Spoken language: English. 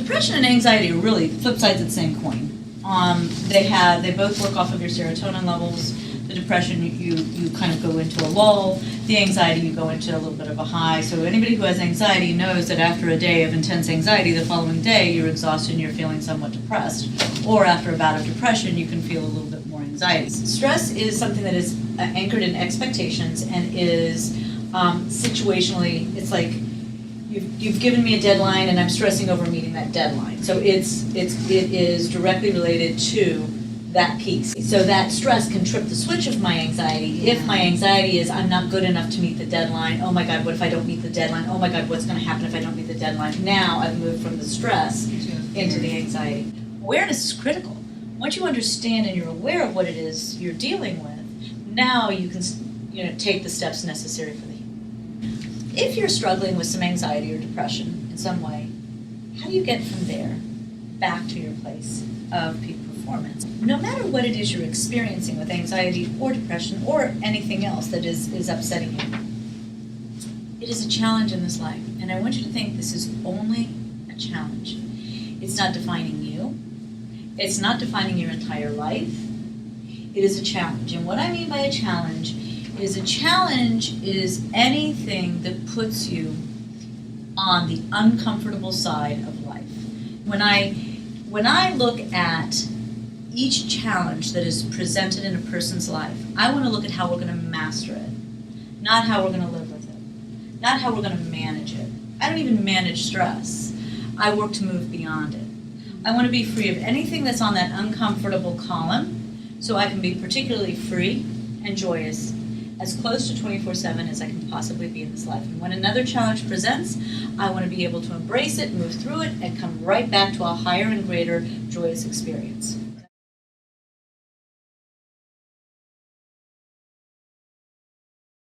depression and anxiety are really flip sides of the same coin. They both work off of your serotonin levels. The depression, you kind of go into a lull. The anxiety, you go into a little bit of a high. So anybody who has anxiety knows that after a day of intense anxiety, the following day you're exhausted and you're feeling somewhat depressed. Or after a bout of depression, you can feel a little bit more anxiety. Stress is something that is anchored in expectations and is situationally, it's like you've given me a deadline and I'm stressing over meeting that deadline. So it is directly related to that piece. So that stress can trip the switch of my anxiety. If my anxiety is I'm not good enough to meet the deadline, oh my God, what if I don't meet the deadline? Oh my God, what's going to happen if I don't meet the deadline? Now I've moved from the stress into the anxiety. Awareness is critical. Once you understand and you're aware of what it is you're dealing with, now you can take the steps necessary for the healing. If you're struggling with some anxiety or depression in some way, how do you get from there back to your place of peak performance? No matter what it is you're experiencing with anxiety or depression or anything else that is upsetting you, it is a challenge in this life. And I want you to think this is only a challenge. It's not defining you. It's not defining your entire life. It is a challenge. And what I mean by a challenge is anything that puts you on the uncomfortable side of life. When I look at each challenge that is presented in a person's life, I want to look at how we're going to master it, not how we're going to live with it, not how we're going to manage it. I don't even manage stress. I work to move beyond it. I want to be free of anything that's on that uncomfortable column so I can be particularly free and joyous, as close to 24/7 as I can possibly be in this life. And when another challenge presents, I want to be able to embrace it, move through it, and come right back to a higher and greater joyous experience.